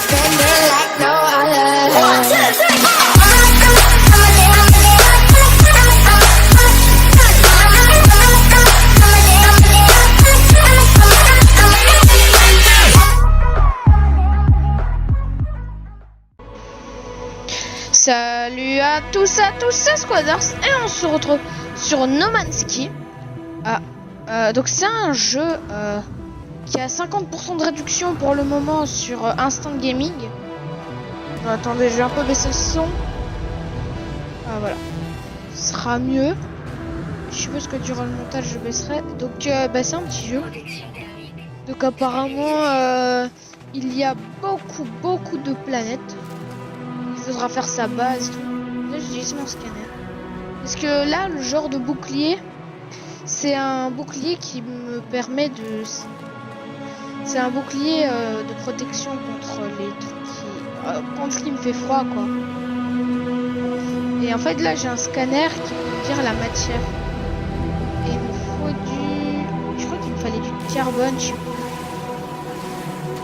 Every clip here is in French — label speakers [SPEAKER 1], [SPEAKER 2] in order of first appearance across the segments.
[SPEAKER 1] Spending like no other. 1, 2, 3, 4.
[SPEAKER 2] Salut à tous, c'est Squaders et on se retrouve sur No Man's Sky. Donc c'est un jeu qui a 50% de réduction pour le moment sur Instant Gaming. Attendez, je vais un peu baisser le son. Voilà, ce sera mieux. Je suppose que durant le montage je baisserai. Donc c'est un petit jeu. Donc apparemment il y a beaucoup de planètes. Il faudra faire sa base. Là j'utilise mon scanner. Parce que là le genre de bouclier, c'est un bouclier qui me permet de... C'est un bouclier de protection contre les trucs qui... contre ce qui me fait froid quoi. Et en fait là j'ai un scanner qui peut dire la matière. Et il me faut du... Je crois qu'il me fallait du carbone, je sais pas.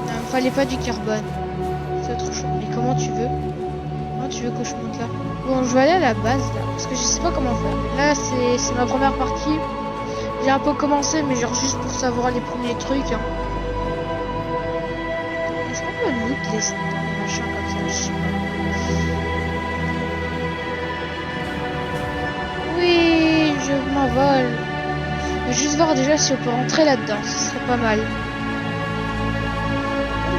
[SPEAKER 2] Non, il me fallait pas du carbone. C'est autre chose. Mais comment tu veux? Comment tu veux que je monte là? Bon, je vais aller à la base là, parce que je sais pas comment faire. Là c'est ma première partie. J'ai un peu commencé, mais genre juste pour savoir les premiers trucs. Hein. Est-ce qu'on peut loot les machins comme ça? Je sais pas. Oui, je m'envole. Je vais juste voir déjà si on peut rentrer là-dedans, ce serait pas mal. Les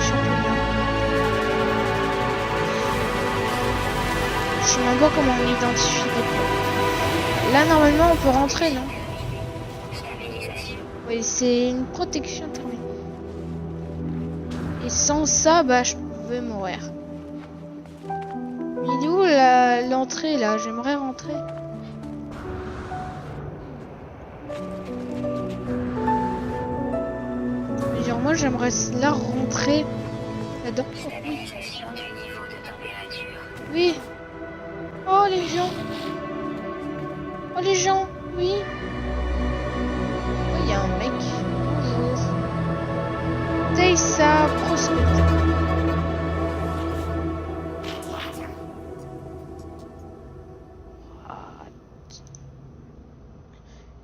[SPEAKER 2] champignons. Je sais même pas comment on identifie des points. Là, normalement, on peut rentrer, non? Oui, c'est une protection terminée. Et sans ça, bah, je pouvais mourir. Mais il est où l'entrée, là? J'aimerais rentrer. Mais genre, moi, j'aimerais là rentrer là-dedans. Oui. Oh, les gens. Oh, les gens. Oui. Il y a un mec. Bonjour. Teysa Prospect.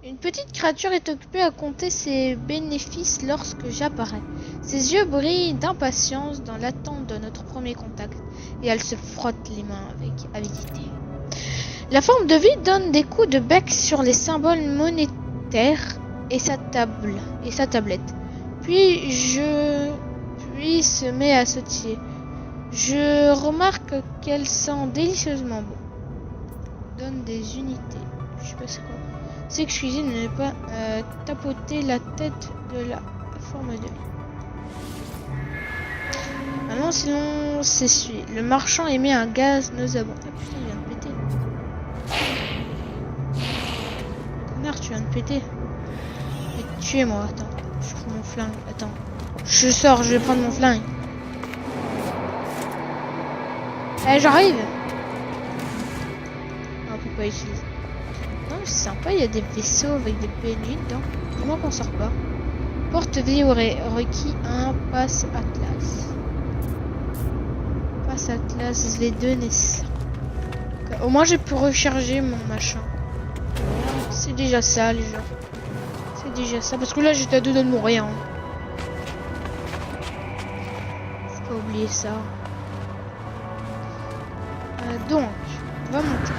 [SPEAKER 2] Une petite créature est occupée à compter ses bénéfices lorsque j'apparais. Ses yeux brillent d'impatience dans l'attente de notre premier contact et elle se frotte les mains avec avidité. La forme de vie donne des coups de bec sur les symboles monétaires et sa tablette. Puis se met à sautiller. Je remarque qu'elle sent délicieusement bon. Donne des unités. Je sais pas c'est quoi. C'est que je cuisine ne pas tapoter la tête de la forme de vie. Maintenant sinon s'essuie. Le marchand émet un gaz nauséabond. Ah putain il vient de péter. Connard tu viens de péter. Tuez-moi, attends. Je prends mon flingue, attends. Je sors, je vais prendre mon flingue. J'arrive. On peut pas utiliser. Non, c'est sympa, il y a des vaisseaux avec des PNJ dedans. Comment qu'on sort pas? Porte-vie aurait requis un passe Atlas. Passe Atlas V2 nécessaire. Okay. Au moins j'ai pu recharger mon machin. C'est déjà ça les gens. C'est déjà ça, parce que là j'étais à deux doigts de mourir. Hein. Faut pas oublier ça. Donc, on va monter.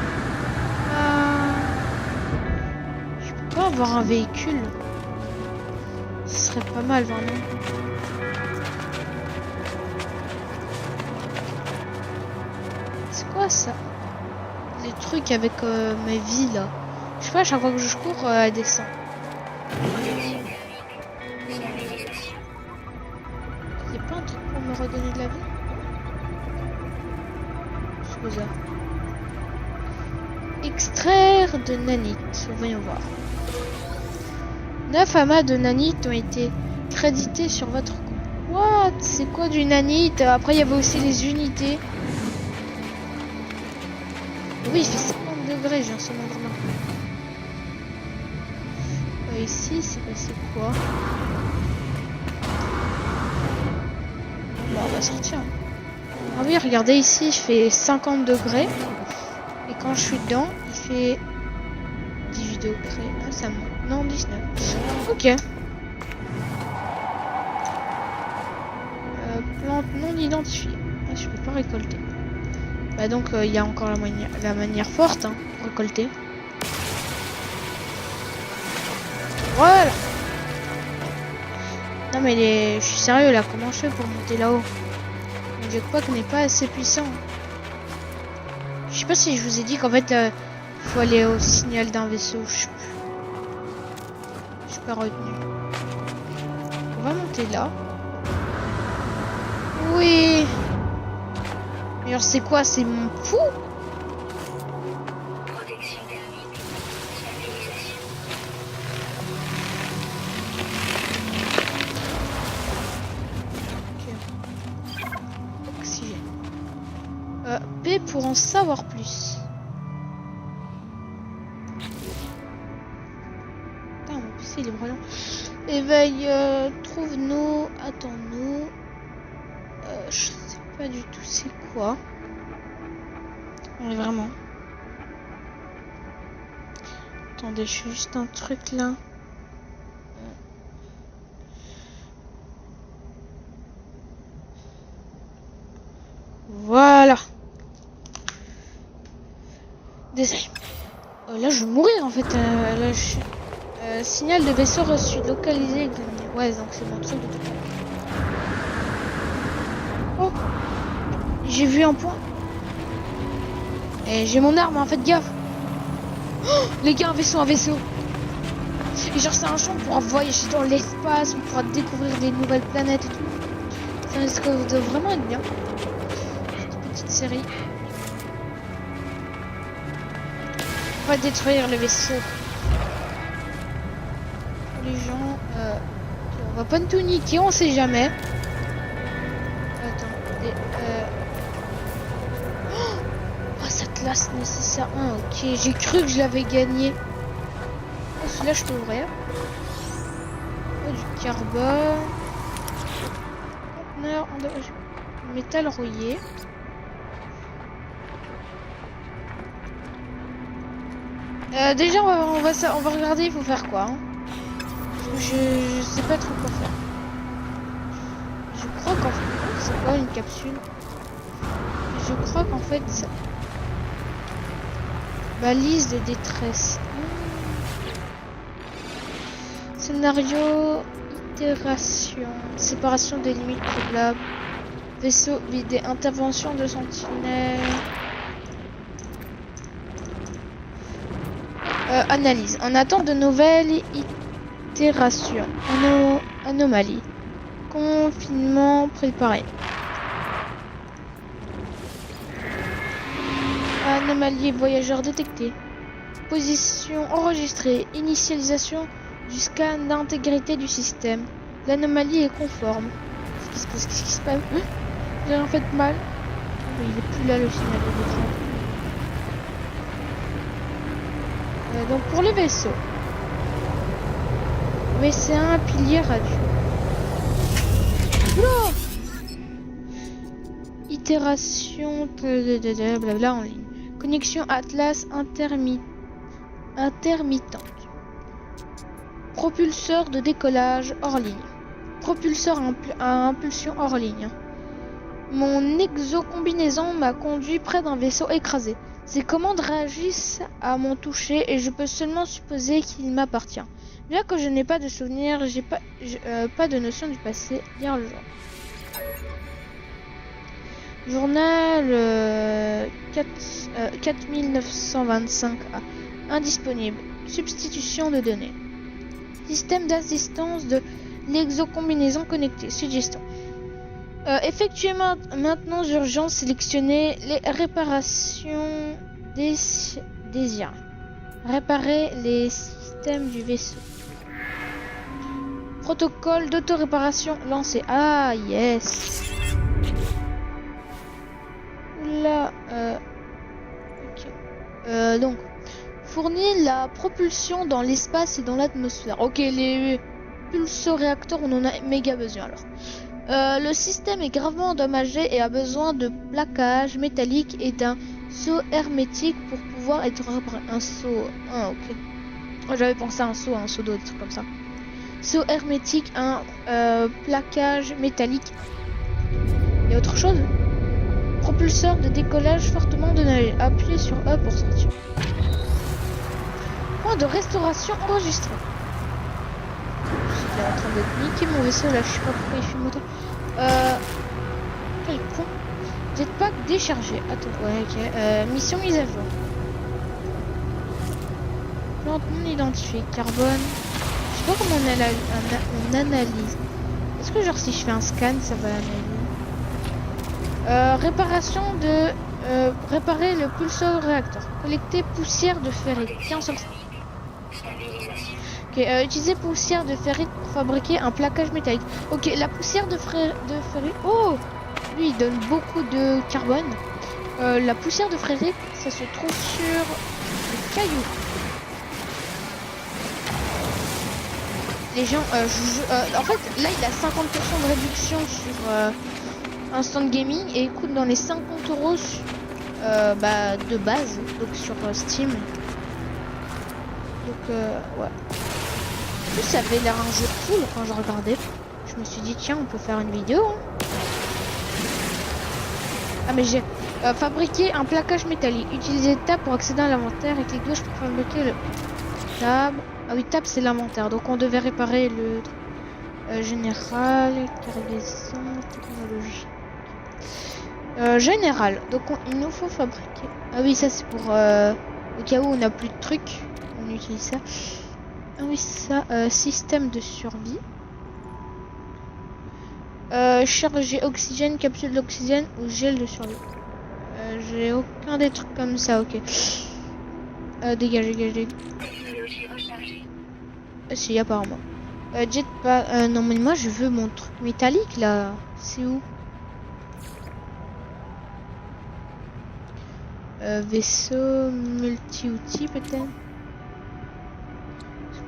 [SPEAKER 2] Je peux pas avoir un véhicule. Ce serait pas mal vraiment. C'est quoi ça? Les trucs avec mes vies là. Je sais pas, à chaque fois que je cours, elle descend. Il n'y a pas un truc pour me redonner de la vie? C'est quoi ça? Extraire de nanite. Voyons voir. 9 amas de nanite ont été crédités sur votre compte. What? C'est quoi du nanite? Après, il y avait aussi les unités. Oui, il fait 50 degrés, j'ai un seul endroit. Ici, c'est passé quoi? Bon, on va sortir. Ah oui, regardez ici, il fait 50 degrés. Et quand je suis dedans, il fait 18 degrés. Ah, ça monte. Non, 19. Ok. Plante non identifiée. Ah, je peux pas récolter. Bah donc, il y a encore la manière forte hein, pour récolter. Voilà. Non mais je suis sérieux là, comment je fais pour monter là-haut? Mon jetpack n'est pas assez puissant. Je sais pas si je vous ai dit qu'en fait il faut aller au signal d'un vaisseau. Je sais plus. Je suis pas retenu. On va monter là. Oui. Mais alors c'est quoi? C'est mon fou?
[SPEAKER 1] Protection thermique. Stabilisation.
[SPEAKER 2] Oxygène. P pour en savoir plus. Putain, mon PC il est brillant. Éveille, trouve-nous, attends-nous. Je sais pas du tout c'est quoi. Mais vraiment. Attendez, je fais juste un truc là. Voilà. Désolé. Là, je vais mourir en fait. Là, signal de vaisseau reçu. Localisé. Examiné. Ouais, donc c'est mon truc de tout. Oh. J'ai vu un point. Et j'ai mon arme en fait, gaffe. Oh, les gars, un vaisseau. Et genre, c'est un champ pour voyager dans l'espace. On pourra découvrir des nouvelles planètes et tout. Ça risque de vraiment être bien. Petite série. On va détruire le vaisseau. Les gens, on va pas tout niquer, on sait jamais. Attendez, oh, cette classe nécessaire. Ah, ok, j'ai cru que je l'avais gagné. Oh, celui-là, je peux ouvrir. Oh, du carbone. Conteneur, métal rouillé. Déjà, on va regarder, il faut faire quoi. Hein. Je sais pas trop quoi faire. Je crois qu'en fait, c'est pas une capsule. Je crois qu'en fait, ça... balise de détresse. Scénario, itération, séparation des limites problables, vaisseau vidé, intervention de sentinelle. Analyse. En attente de nouvelles itérations. Anomalie. Confinement préparé. Anomalie voyageur détecté. Position enregistrée. Initialisation du scan d'intégrité du système. L'anomalie est conforme. Qu'est-ce qui se passe? J'ai en fait mal. Oui, il est plus là le signal de détente. Donc pour le vaisseau, VC1 pilier radio. Oula, itération blablabla en ligne. Connexion Atlas intermittente. Propulseur de décollage hors ligne. Propulseur à impulsion hors ligne. Mon exocombinaison m'a conduit près d'un vaisseau écrasé. Ses commandes réagissent à mon toucher et je peux seulement supposer qu'il m'appartient. Bien que je n'ai pas de souvenir, j'ai pas de notion du passé. Lire le jour. Journal 4925A. Indisponible. Substitution de données. Système d'assistance de l'exocombinaison connectée. Suggestion. Effectuez maintenant urgence, sélectionnez les réparations désirées. Réparer les systèmes du vaisseau. Protocole d'auto-réparation lancé. Ah, yes. Là, ok. Donc, fournit la propulsion dans l'espace et dans l'atmosphère. Ok, les pulsoréacteurs, on en a méga besoin alors. Le système est gravement endommagé et a besoin de plaquage métallique et d'un seau hermétique pour pouvoir être réparé. Un seau. Ah, ok. J'avais pensé à un seau d'eau, des trucs comme ça. Seau hermétique, un plaquage métallique. Et autre chose. Propulseur de décollage fortement donné. Appuyez sur E pour sortir. Point de restauration enregistré. Il est en train d'être niqué mon vaisseau là, je sais pas pourquoi il fume autant. Quel con. Jetpack déchargé. Attends, ouais, ok. Mission mise à jour. Plante non identifiée. Carbone. Je sais pas comment on analyse. Est-ce que genre si je fais un scan, ça va analyser? Réparation de... réparer le pulseur réacteur. Collecter poussière de ferrite. Tiens, sur... Ok, utiliser poussière de ferrite pour fabriquer un plaquage métallique. Ok, la poussière de ferrite... Oh, lui, il donne beaucoup de carbone. La poussière de ferrite, ça se trouve sur les cailloux. Les gens... en fait, là, il a 50% de réduction sur Instant Gaming et il coûte dans les 50 € de base, donc sur Steam. Donc, ouais. En plus, ça avait l'air un jeu cool quand je regardais. Je me suis dit, tiens, on peut faire une vidéo. Hein. Ah, mais j'ai fabriqué un plaquage métallique. Utilisez Tab pour accéder à l'inventaire et clic gauche pour fabriquer le Tab. Ah oui, Tab, c'est l'inventaire. Donc, on devait réparer le général, cargaison, technologie. Général. Donc, il nous faut fabriquer. Ah oui, ça, c'est pour au cas où on n'a plus de trucs. On utilise ça. Ah oui, ça, système de survie. Charger oxygène, capsule d'oxygène ou gel de survie. J'ai aucun des trucs comme ça, ok. Dégage. Si, apparemment. Jetpack. Non, mais moi, je veux mon truc métallique, là. C'est où? Vaisseau multi-outils, peut-être.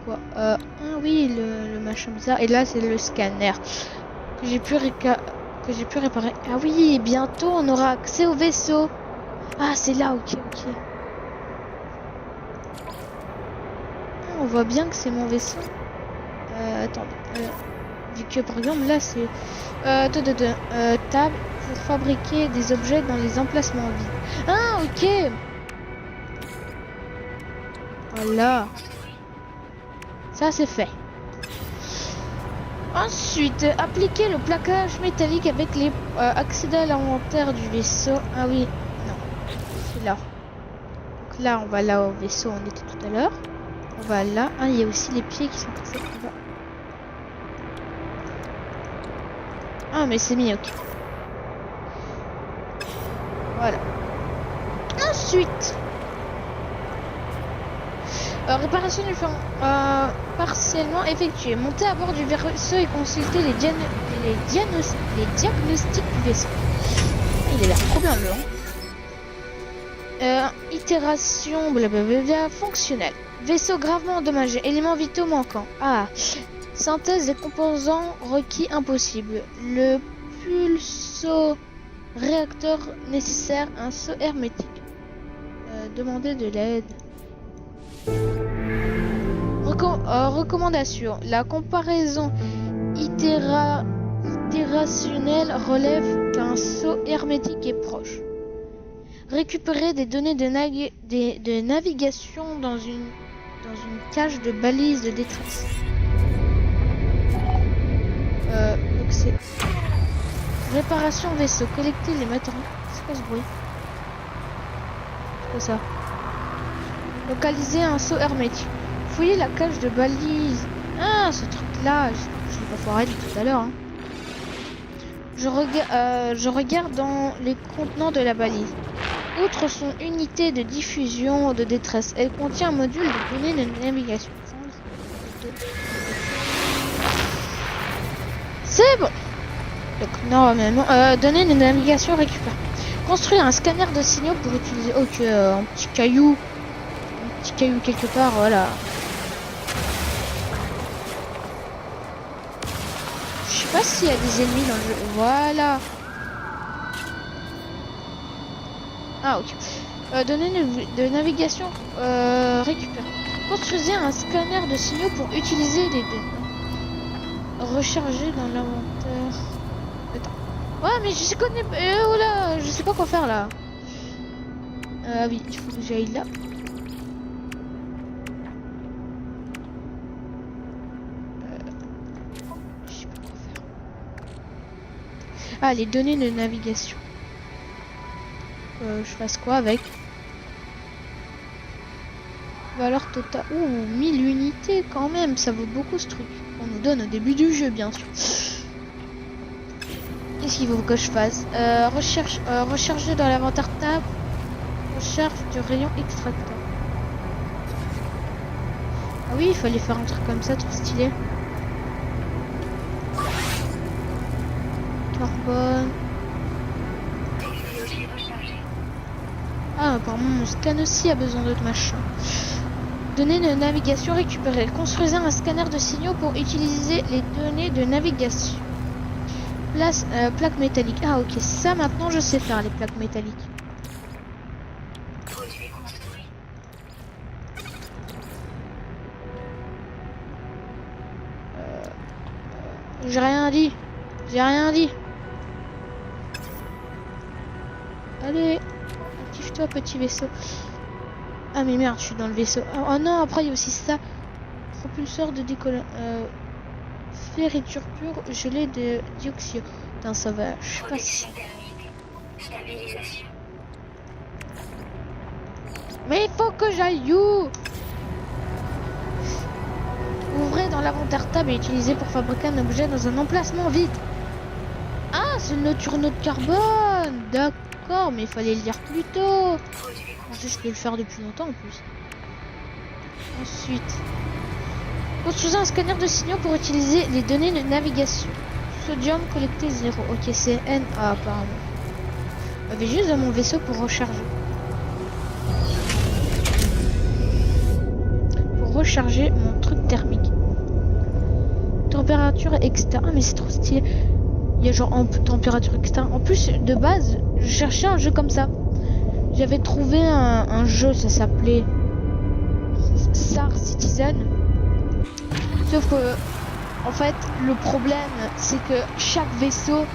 [SPEAKER 2] Quoi ah oui, le machin bizarre. Et là, c'est le scanner que j'ai pu réparer. Ah oui, bientôt, on aura accès au vaisseau. Ah, c'est là, ok. On voit bien que c'est mon vaisseau. Attendez. Vu que, par exemple, là, c'est... table pour fabriquer des objets dans les emplacements vides. Ah, ok. Voilà. Ça, c'est fait. Ensuite, appliquer le plaquage métallique avec les... accéder à l'inventaire du vaisseau. Ah oui, non. C'est là. Donc là, on va là au vaisseau, on était tout à l'heure. On va là. Ah, il y a aussi les pieds qui sont passés là-bas. Ah, mais c'est mis, ok. Voilà. Ensuite... réparation du fond partiellement effectuée. Monter à bord du vaisseau et consulter les diagnostics du vaisseau. Il a l'air trop bien le itération blablabla fonctionnelle. Vaisseau gravement endommagé. Éléments vitaux manquants. Ah. Synthèse des composants requis impossible. Le pulso réacteur nécessaire. Un seau hermétique. Demander de l'aide. Recommandation. La comparaison itérationnelle relève qu'un seau hermétique est proche. Récupérer des données de navigation dans une cage de balises de détresse. Donc c'est réparation vaisseau. Collecter les matériaux. C'est quoi ce bruit? C'est quoi ça? Localiser un seau hermétique. Fouiller la cage de balise. Ah, ce truc-là, je l'ai pas foiré du tout à l'heure. Hein. Je regarde dans les contenants de la balise. Outre son unité de diffusion de détresse, elle contient un module de données de navigation. C'est bon. Donc normalement, données de navigation récupère. Construire un scanner de signaux pour utiliser. Ok, un petit caillou quelque part, voilà. Je sais pas s'il y a des ennemis dans le jeu. Voilà. Ah, ok. Données de navigation récupère. Construisez un scanner de signaux pour utiliser les données. Recharger dans l'inventaire. Attends. Ouais, mais je connais pas. Oh là, je sais pas quoi faire là. Oui, il faut que j'aille là. Je sais pas quoi faire. Ah, les données de navigation. Je fasse quoi avec? Valeur totale. Ouh, 1000 unités quand même, ça vaut beaucoup ce truc. On nous donne au début du jeu, bien sûr. Qu'est-ce qu'il faut que je fasse? Recharger dans l'inventaire tab. Recherche du rayon extracteur. Ah oui, il fallait faire un truc comme ça, trop stylé. Carbone. Ah, apparemment mon scan aussi a besoin d'autres machins. Données de navigation récupérées. Construisez un scanner de signaux pour utiliser les données de navigation. Plaque métallique. Ah ok, ça maintenant je sais faire les plaques métalliques. J'ai rien dit. J'ai rien dit. Allez, active-toi petit vaisseau. Ah mais merde, je suis dans le vaisseau. Oh non, après il y a aussi ça. Propulseur de décollage. Ferriture pure, gelée de dioxyde. Putain, ça va. Je sais pas si. Mais il faut que j'aille où? Ouvrez dans l'inventaire tab et utilisez pour fabriquer un objet dans un emplacement vide. Ah, c'est le turno de carbone. D'accord, mais il fallait le lire plus tôt. Je peux le faire depuis longtemps en plus. Ensuite, construisez un scanner de signaux pour utiliser les données de navigation. Sodium collecté 0. Ok, c'est NA apparemment. J'avais juste dans mon vaisseau pour recharger. Pour recharger mon truc thermique. Température externe. Ah mais c'est trop stylé. Il y a genre en température externe. En plus, de base, je cherchais un jeu comme ça. J'avais trouvé un jeu, ça s'appelait Star Citizen. Sauf que, en fait, le problème, c'est que chaque vaisseau,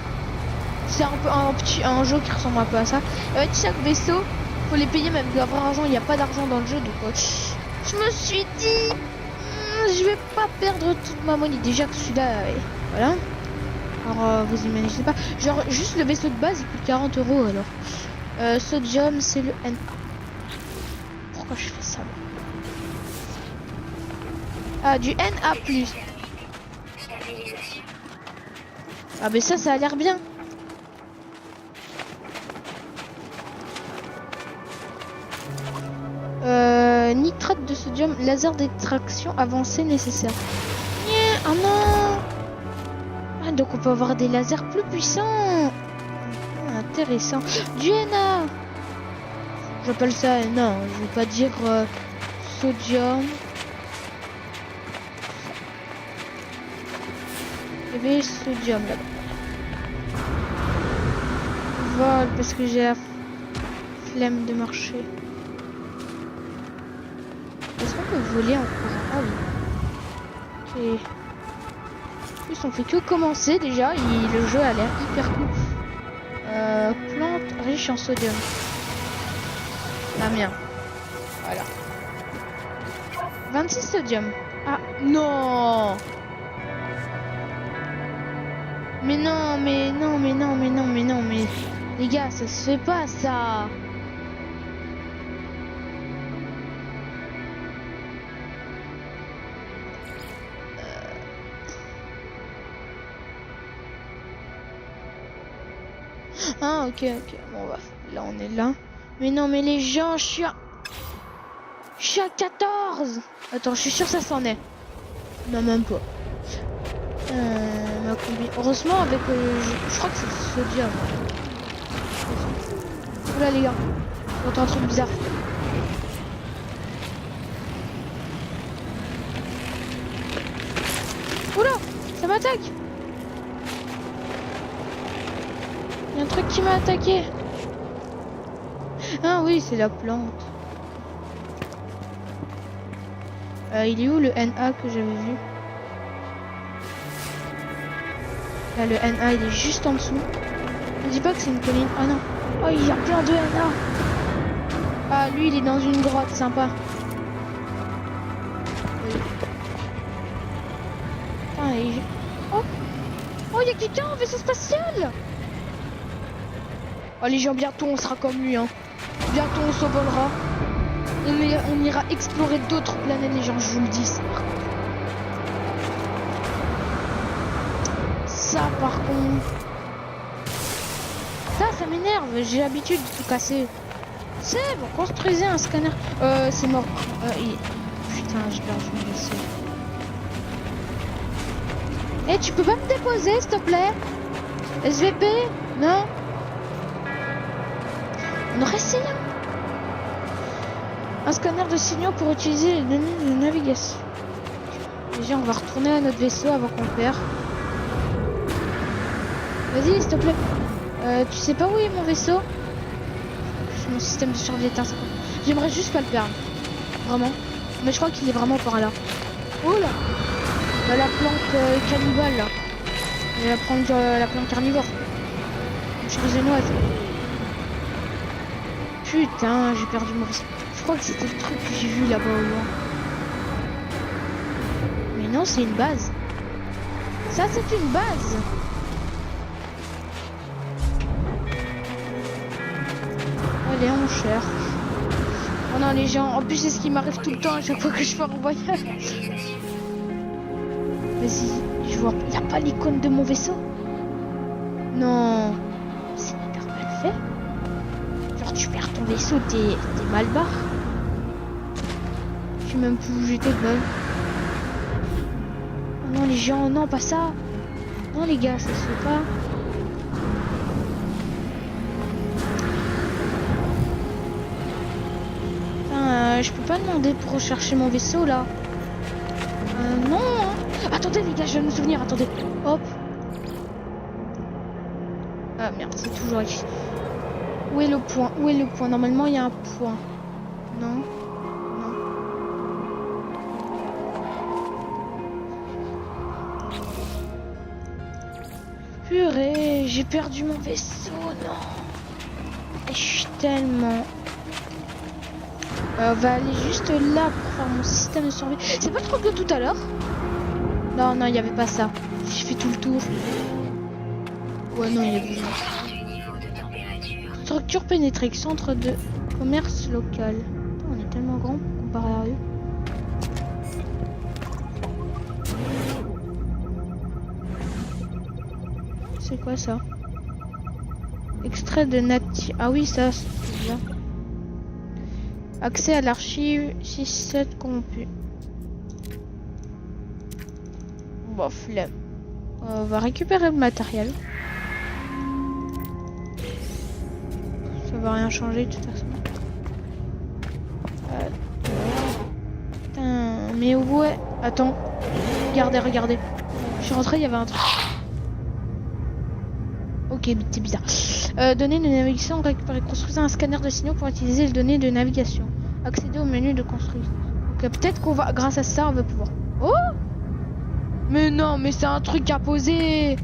[SPEAKER 2] c'est un peu un jeu qui ressemble un peu à ça. En fait, chaque vaisseau, faut les payer même de avoir argent. Il n'y a pas d'argent dans le jeu, donc je me suis dit, je vais pas perdre toute ma monnaie. Déjà que celui-là, voilà. Alors, vous imaginez pas. Genre, juste le vaisseau de base, il coûte 40 € alors. Sodium, c'est le NA. Pourquoi je fais ça? Ah, du NA+. Ah, mais ça a l'air bien. Nitrate de sodium, laser d'extraction avancé nécessaire. Oh non! Ah, donc on peut avoir des lasers plus puissants. Intéressant. Du NA. J'appelle ça NA. Je vais pas dire sodium. Il y avait sodium là-bas. Vol parce que j'ai la flemme de marcher. Est-ce qu'on peut voler en courant? Ah oui. Ok. En plus on fait que commencer déjà. Le jeu a l'air hyper cool. Plante riche en sodium. La mienne. Voilà. 26 sodium. Ah non. Mais non, mais non, mais non, mais non, mais non, mais les gars, ça se fait pas ça. Ah ok, bon bah là on est là. Mais non mais les gens, je suis à 14. Attends, je suis sûr ça s'en est. Non même pas. Ma combi. Heureusement avec je crois que c'est le sodium. Oula les gars, j'entends un truc bizarre. Oula, ça m'attaque. qui m'a attaqué? Ah oui, c'est la plante. Il est où le NA que j'avais vu? Là, le NA, il est juste en dessous. Ne dis pas que c'est une colline. Ah non. Oh, il y a plein de NA. Ah, lui, il est dans une grotte, sympa. Putain, oh, oh, il y a quelqu'un en vaisseau spatial. Oh, les gens, bientôt, on sera comme lui, hein. Bientôt, on s'envolera. On ira explorer d'autres planètes, les gens, je vous le dis. Ça, par contre... Ça m'énerve. J'ai l'habitude de tout casser. C'est bon, construisez un scanner. C'est mort. Putain, j'ai perdu mon vaisseau. Eh, tu peux pas me déposer, s'il te plaît? SVP? Non? On aurait essayé. Un scanner de signaux pour utiliser les données de navigation. Déjà, on va retourner à notre vaisseau avant qu'on perd. Vas-y, s'il te plaît. Tu sais pas où est mon vaisseau? Mon système de survie est instable. J'aimerais juste pas le perdre. Vraiment. Mais je crois qu'il est vraiment par là. Oh là, la plante cannibale là. Et la plante carnivore. Génoise. Putain, j'ai perdu mon vaisseau. Je crois que c'était le truc que j'ai vu là-bas au loin. Mais non, c'est une base. Ça, c'est une base. Allez, on cherche. Oh non, les gens. En plus, c'est ce qui m'arrive tout le temps à chaque fois que je pars en voyage. Vas-y, je vois. Il n'y a pas l'icône de mon vaisseau. Non. C'est hyper mal fait. Genre, tu perds ton vaisseau, t'es mal barre. Je sais même plus où j'étais de bol. Oh non, les gens. Non, pas ça. Non, les gars, ça se fait pas. Je peux pas demander pour rechercher mon vaisseau là. Non. Attendez les gars, je vais me souvenir. Attendez. Hop. Ah merde, c'est toujours ici. Où est le point? Où est le point? Normalement, il y a un point. Non. Non. Purée, j'ai perdu mon vaisseau. Non. Et je suis tellement... on va aller juste là pour faire mon système de survie. C'est pas le truc de tout à l'heure? Non, non, il n'y avait pas ça. J'ai fait tout le tour. Ouais, non, il y avait... Structure pénétrée, centre de commerce local. Putain, on est tellement grand comparé à eux. C'est quoi ça? Extrait de Nati. Ah oui, ça, c'est bien. Accès à l'archive 6-7 corrompu. Bon, flemme. On va récupérer le matériel. Ça va rien changer de toute façon. Putain, mais ouais. Attends. Regardez, regardez. Je suis rentré, il y avait un truc. Ok, c'est bizarre. Données de navigation, récupérer, construire un scanner de signaux pour utiliser les données de navigation. Accéder au menu de construction. Ok, peut-être qu'on va, grâce à ça, on va pouvoir. Oh! Mais non, mais c'est un truc à poser.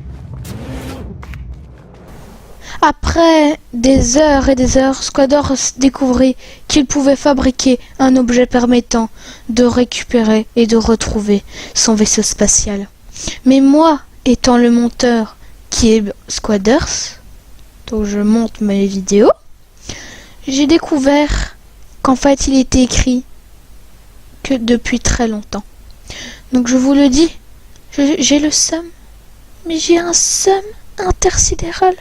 [SPEAKER 2] Après des heures et des heures, Squador découvrit qu'il pouvait fabriquer un objet permettant de récupérer et de retrouver son vaisseau spatial. Mais moi, étant le monteur qui est Squaders, donc je monte mes vidéos, j'ai découvert qu'en fait il était écrit que depuis très longtemps. Donc je vous le dis, j'ai le seum, mais j'ai un seum intersidéral.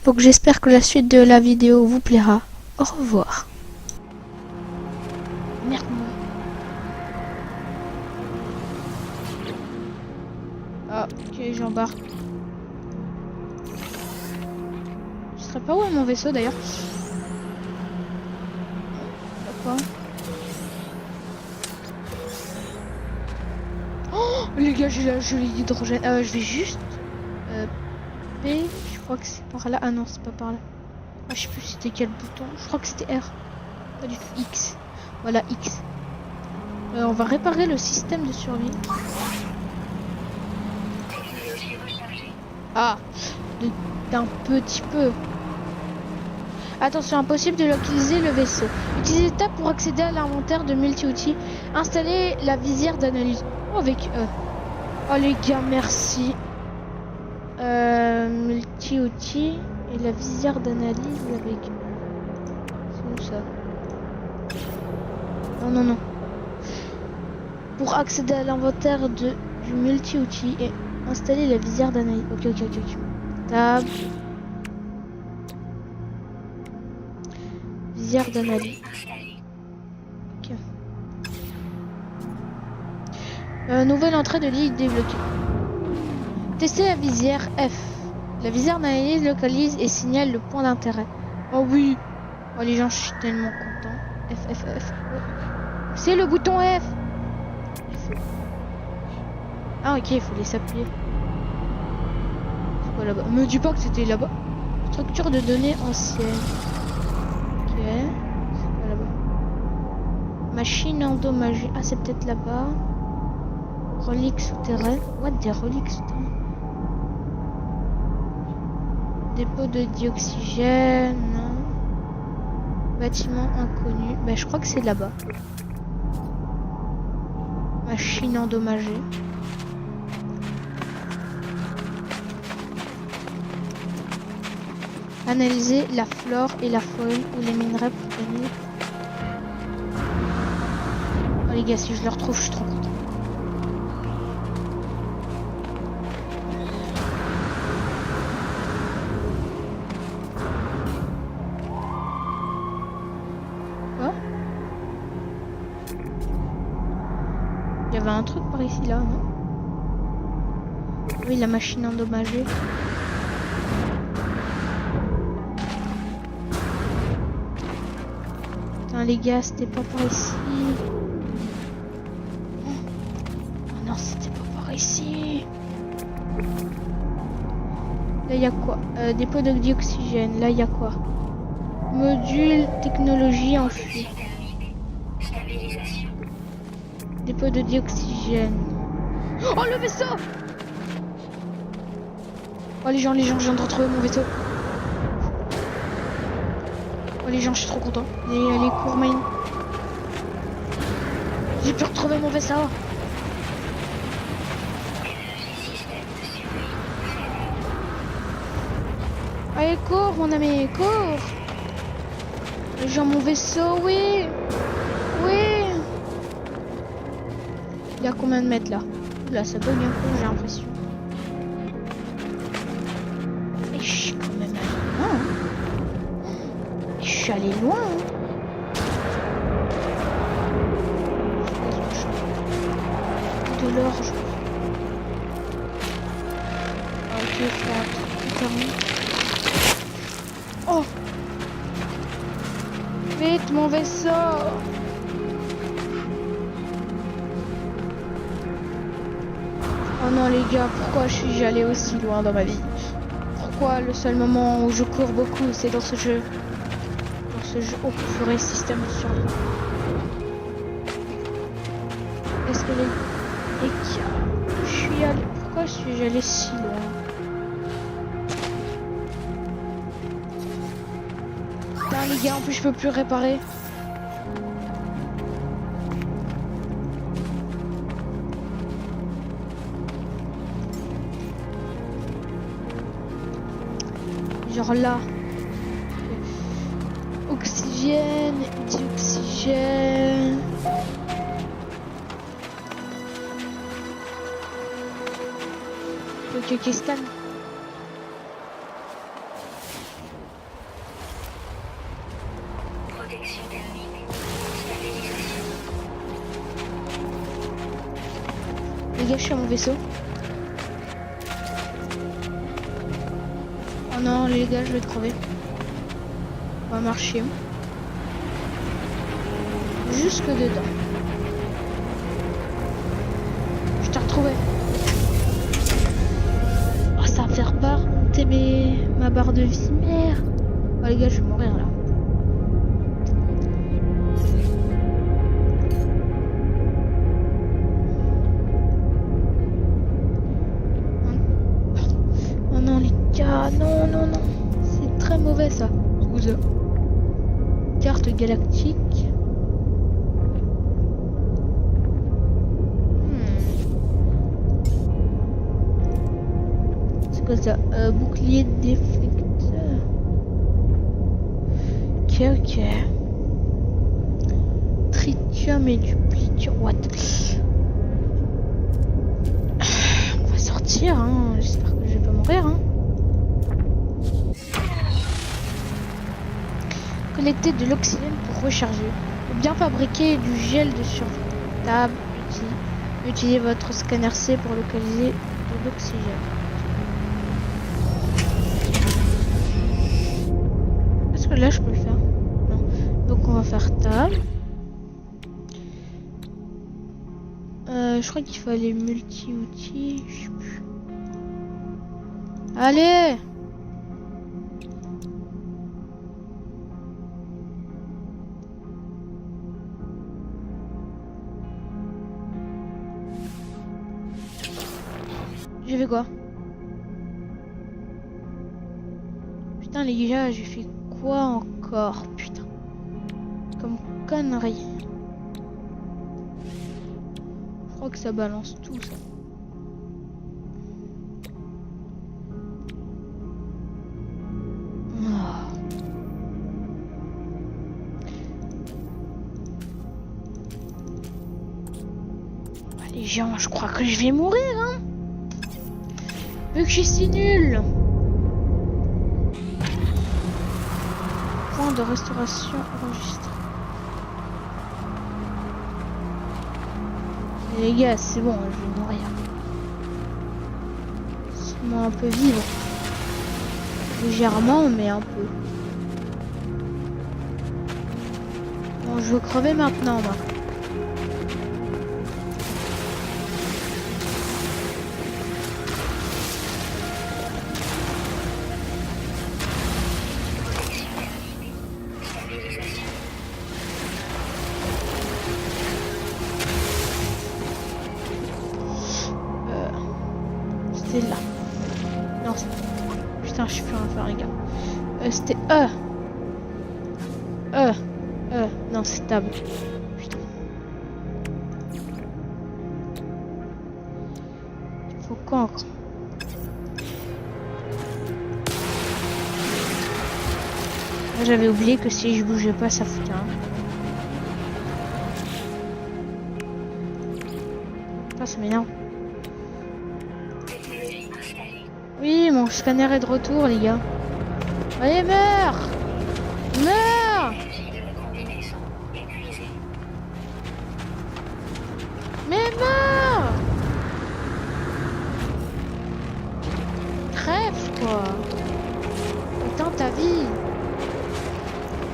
[SPEAKER 2] Donc j'espère que la suite de la vidéo vous plaira. Au revoir. Merde. Ah, ok, j'embarque. Je serais pas où est mon vaisseau d'ailleurs. Pourquoi? Oh les gars, j'ai la jolie d'hydrogène. Je vais juste P, je crois que c'est par là. Ah non, c'est pas par là. Ah, je sais plus c'était quel bouton. Je crois que c'était R. Pas du tout. X. Voilà, X. On va réparer le système de survie. Ah, d'un petit peu. Attention, impossible de localiser le vaisseau. Utilisez tab pour accéder à l'inventaire de multi-outils. Installez la visière d'analyse. Oh, avec oh les gars, merci. Multi-outils et la visière d'analyse avec... C'est où ça? Non, non, non. Pour accéder à l'inventaire du multi-outils et installer la visière d'analyse. Ok, ok, ok, ok. Tab. Visière d'analyse. Ok. Nouvelle entrée de l'île débloquée. Tester la visière F. La visière d'analyse localise et signale le point d'intérêt. Oh oui. Oh les gens, je suis tellement content. F, F, F. C'est le bouton F. Ah ok, il faut les s'appuyer. C'est quoi là-bas? Me dis pas que c'était là-bas. Structure de données ancienne. Ok. C'est quoi là-bas? Machine endommagée. Ah c'est peut-être là-bas. Reliques souterraines. What, des reliques souterraines? Dépôt de dioxygène. Bâtiment inconnu. Bah je crois que c'est là-bas. Machine endommagée. Analyser la flore et la faune ou les minerais pour gagner. Oh les gars, si je le retrouve, je suis trop content. Quoi? Il y avait un truc par ici là, non? Oui, la machine endommagée. Les gars, c'était pas par ici. Oh non, c'était pas par ici. Là, il y a quoi? Dépôt de dioxygène. Là, il y a quoi? Module technologie en fuite. Dépôt de dioxygène. Oh, le vaisseau! Oh, les gens, je viens de retrouver mon vaisseau. Oh les gens, je suis trop content. Les cours main. J'ai pu retrouver mon vaisseau. Allez, cours mon ami, cours. Les gens, mon vaisseau, oui. Oui. Il y a combien de mètres là? Là, ça bug un peu, j'ai l'impression. Et je suis quand même allé loin. Je suis allé loin. De l'or, je crois. Ok, faut terminer. Oh! Vite, mon vaisseau! Oh non, les gars, pourquoi suis-je allé aussi loin dans ma vie? Pourquoi le seul moment où je cours beaucoup, c'est dans ce jeu? Ce jeu au ferait système de survie. Est-ce que les gars, je suis allé... Pourquoi suis-je allé si loin? Putain les gars, en plus je peux plus réparer. Genre là. Oxygène, dioxygène. Ok, scan.
[SPEAKER 1] Protection thermique.
[SPEAKER 2] Les gars, je suis à mon vaisseau. Oh non, les gars, je vais crever. On va marcher. Jusque dedans. Je t'ai retrouvé. Oh, ça va faire peur. augmenter ma barre de vie. Merde. Oh les gars, je vais mourir là. Oh non les gars, non, non, non. C'est très mauvais ça. Excusez. Carte galactique. C'est quoi ça? Bouclier déflecteur. Ok, ok. Tritium et duplitium. What? On va sortir, hein. J'espère que je vais pas mourir, hein. Collecter de l'oxygène pour recharger. Ou bien fabriquer du gel de surtable. Utilisez votre scanner C pour localiser de l'oxygène. Est-ce que là je peux le faire? Non. Donc on va faire table. Je crois qu'il fallait multi-outils. Je sais plus. Allez! J'ai fait quoi? Putain les gars, j'ai fait quoi encore? Putain. Comme connerie. Je crois que ça balance tout ça. Oh. Les gens, je crois que je vais mourir, hein. Vu que je suis si nul. Point de restauration enregistré. Les gars, c'est bon, je vais mourir. Laisse-moi un peu vivre. Légèrement, mais un peu. Bon, je veux crever maintenant, moi. Là. Non, putain, je suis plus rien faire, les gars. C'était non, c'est table. Putain. Faut quoi encore? J'avais oublié que si je bougeais pas, ça foutait un. Ah, ça m'énerve. Oui, mon scanner est de retour, les gars. Allez, meurs! Meurs! Mais meurs! Crève, quoi! Éteins ta vie!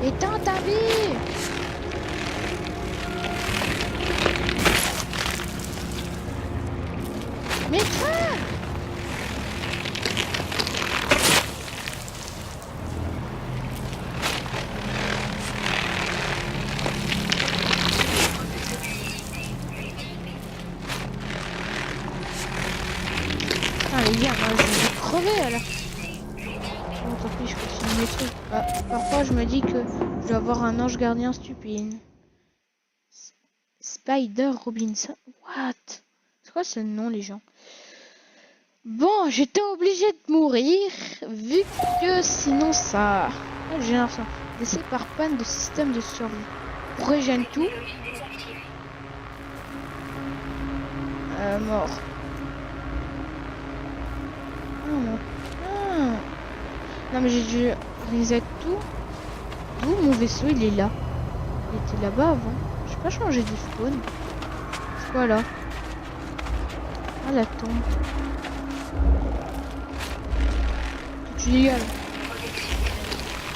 [SPEAKER 2] Éteins ta vie! Mais crève! Les gars, moi je vais crever là. Bon, tant pis, je continue mes trucs. Ah, parfois je me dis que je dois avoir un ange gardien stupide. Spider Robinson. What? C'est quoi ce nom, les gens? Bon, j'étais obligé de mourir vu que sinon ça. Oh, j'ai l'impression. Décès par panne de système de survie. Régène tout. Mort. Non mais j'ai dû reset tout. D'où mon vaisseau il est là? Il était là-bas avant. J'ai pas changé de spawn. C'est quoi là? Ah la tombe. Tu dégueules.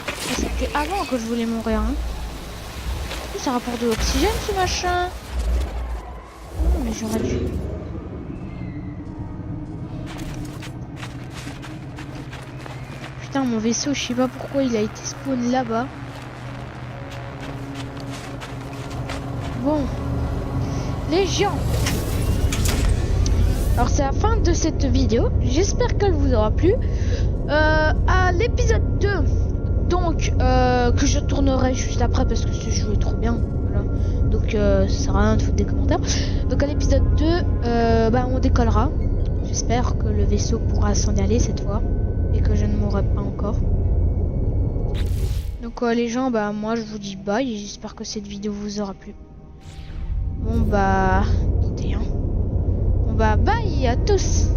[SPEAKER 2] Ah, c'était avant que je voulais mourir hein. Ça rapporte de l'oxygène ce machin. Oh, mais j'aurais dû. Putain, mon vaisseau, je sais pas pourquoi il a été spawn là-bas. Bon. Les gens. Alors c'est la fin de cette vidéo. J'espère qu'elle vous aura plu. À l'épisode 2, donc, que je tournerai juste après parce que ce jeu est trop bien. Voilà. Donc ça sert à rien de foutre des commentaires. Donc à l'épisode 2, bah, on décollera. J'espère que le vaisseau pourra s'en aller cette fois. Et que je ne mourrai pas encore. Donc les gens, bah moi je vous dis bye et j'espère que cette vidéo vous aura plu. Bon bah, écoutez, hein. Bon bah bye à tous.